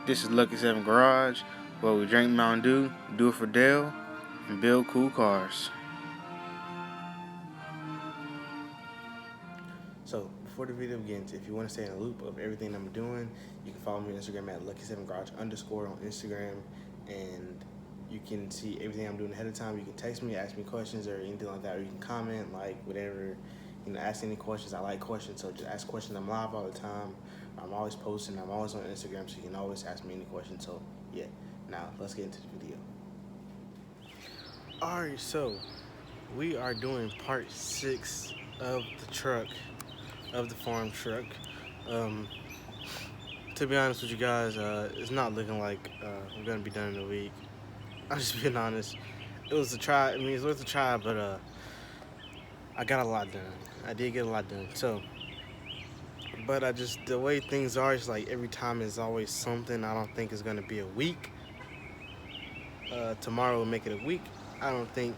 This is Lucky 7 Garage, where we drink Mountain Dew, do it for Dale, and build cool cars. So, before the video begins, if you want to stay in the loop of everything I'm doing, you can follow me on Instagram at Lucky7Garage_ on Instagram, and you can see everything I'm doing ahead of time. You can text me, ask me questions or anything like that, or you can comment, like, whatever, ask any questions. I like questions, so just ask questions. I'm live all the time. I'm always posting. I'm always on Instagram, so you can always ask me any questions. So, yeah. Now, let's get into the video. Alright, so we are doing part 6 of the farm truck. To be honest with you guys, it's not looking like we're gonna be done in a week. I'm just being honest. It was a try. It's worth a try, but I got a lot done. I did get a lot done. So, but the way things are, it's like every time is always something. I don't think it's gonna be a week. Tomorrow will make it a week. I don't think.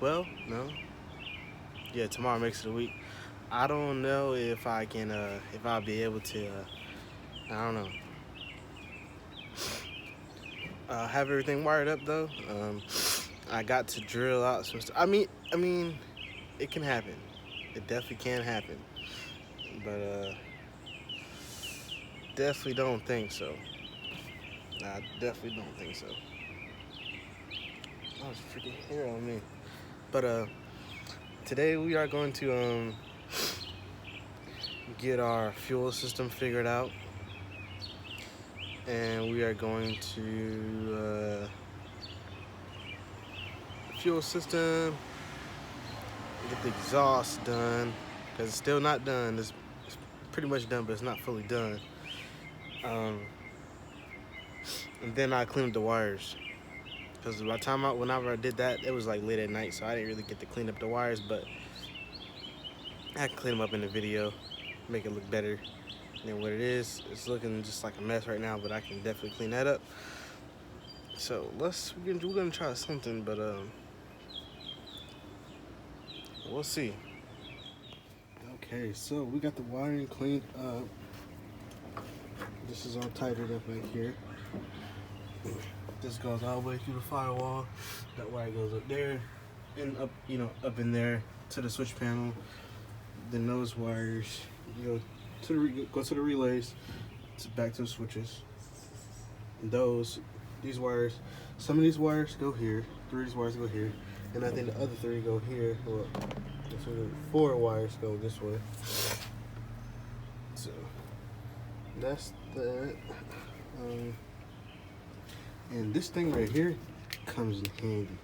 Well, no. Yeah, tomorrow makes it a week. I don't know if I can, if I'll be able to, I don't know. Have everything wired up though. I got to drill out some stuff. I mean, it can happen. It definitely can happen. But definitely don't think so. I definitely don't think so. Oh, it's freaking hair on me. But today we are going to get our fuel system figured out, and we are going to fuel system, get the exhaust done, because it's still not done. It's pretty much done, but it's not fully done. And then I cleaned up the wires, because by the time whenever I did that, it was like late at night, so I didn't really get to clean up the wires, but I can clean them up in the video, make it look better than what it is. It's looking just like a mess right now, but I can definitely clean that up. So we're gonna try something, but we'll see. Okay, so we got the wiring cleaned up. This is all tightened up back here. This goes all the way through the firewall. That wire goes up there and up, up in there to the switch panel. Then those wires, go to the relays, back to the switches. And these wires, some of these wires go here, 3 of these wires go here, and I think the other 3 go here. Well, so 4 wires go this way. So that's that. And this thing right here comes in handy.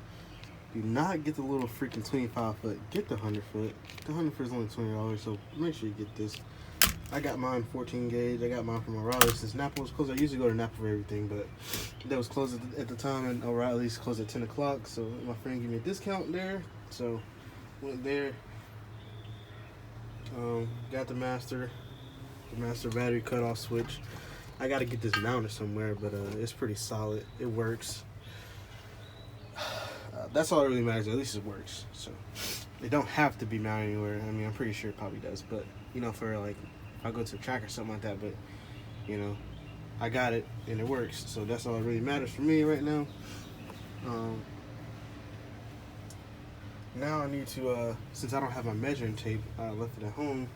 Do not get the little freaking 25 foot. Get the 100 foot. The 100 foot is only $20, so make sure you get this. I got mine 14 gauge. I got mine from O'Reilly's since Napa was closed. I usually go to Napa for everything, but that was closed at the time, and O'Reilly's closed at 10 o'clock. So my friend gave me a discount there. So went there. Got the master battery cutoff switch. I got to get this mounted somewhere, but it's pretty solid. It works. That's all that really matters. At least it works. So it don't have to be mounted anywhere. I mean, I'm pretty sure it probably does, but for like if I go to a track or something like that, but I got it and it works. So that's all that really matters for me right now. Now I need to, since I don't have my measuring tape, I left it at home.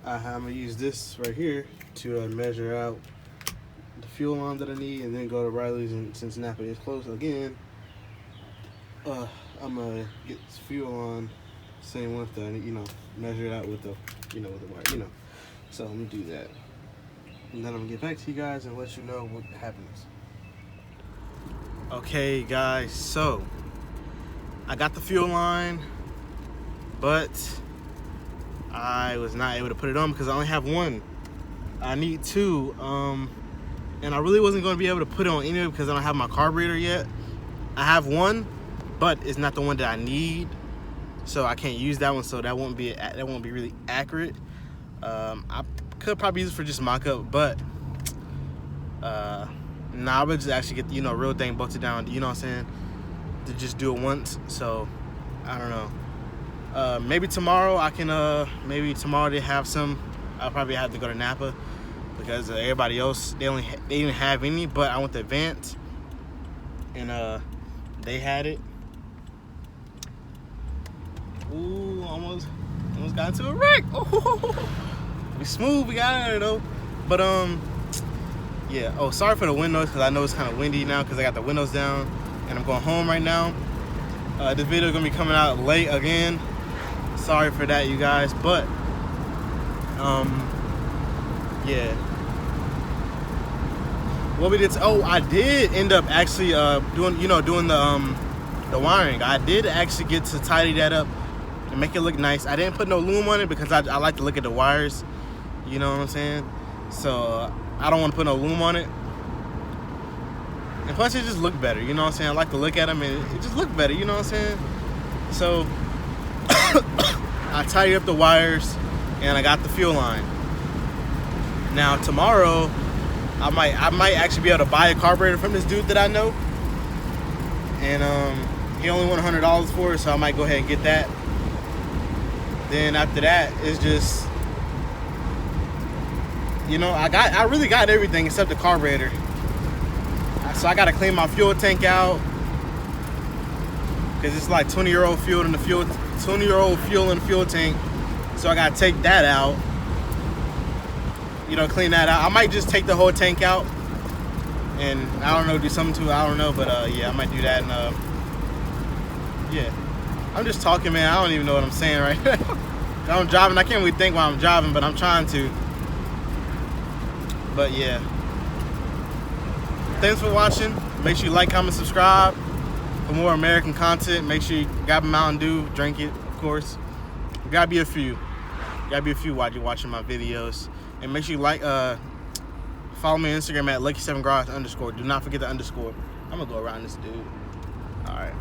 I'm gonna use this right here to measure out the fuel line that I need, and then go to Riley's, and since Napa is closed again, I'm gonna get this fuel on same one that I need, measure it out with the, with the wire, So I'm gonna do that, and then I'm gonna get back to you guys and let you know what happens. Okay, guys, so I got the fuel line, but I was not able to put it on because I only have one. I need 2, and I really wasn't going to be able to put it on anyway because I don't have my carburetor yet. I have one, but it's not the one that I need, so I can't use that one. So that won't be really accurate. I could probably use it for just mock-up, but I would just actually get the real thing bolted down. You know what I'm saying? To just do it once. So I don't know. Maybe tomorrow I can. Maybe tomorrow they have some. I'll probably have to go to Napa because everybody else they didn't have any. But I went to Advance, and they had it. Ooh, almost got into a wreck. Ooh, we smooth, we got out of there though. But yeah. Oh, sorry for the wind noise, because I know it's kind of windy now because I got the windows down, and I'm going home right now. This video is gonna be coming out late again. Sorry for that, you guys. But yeah. What we did? I did end up actually doing the wiring. I did actually get to tidy that up and make it look nice. I didn't put no loom on it because I like to look at the wires. You know what I'm saying? So I don't want to put no loom on it. And plus, it just looked better. You know what I'm saying? I like to look at them and it just looked better. You know what I'm saying? So I tidied up the wires and I got the fuel line. Now tomorrow, I might actually be able to buy a carburetor from this dude that I know, and he only wanted $100 for it, so I might go ahead and get that. Then after that, it's just, you know, I really got everything except the carburetor. So I gotta clean my fuel tank out because it's like 20-year-old fuel in the fuel, 20-year-old fuel in the fuel tank. So I gotta take that out. You know, clean that out. I might just take the whole tank out and I don't know, do something to it. I don't know, but yeah, I might do that. And yeah, I'm just talking, man. I don't even know what I'm saying right now. I'm driving. I can't really think while I'm driving, but I'm trying to. But yeah, thanks for watching. Make sure you like, comment, subscribe for more American content. Make sure you grab a Mountain Dew, drink it, of course. Gotta be a few while you're watching my videos. And make sure you like, follow me on Instagram at Lucky7Garage_. Do not forget the underscore. I'm gonna go around this dude. All right.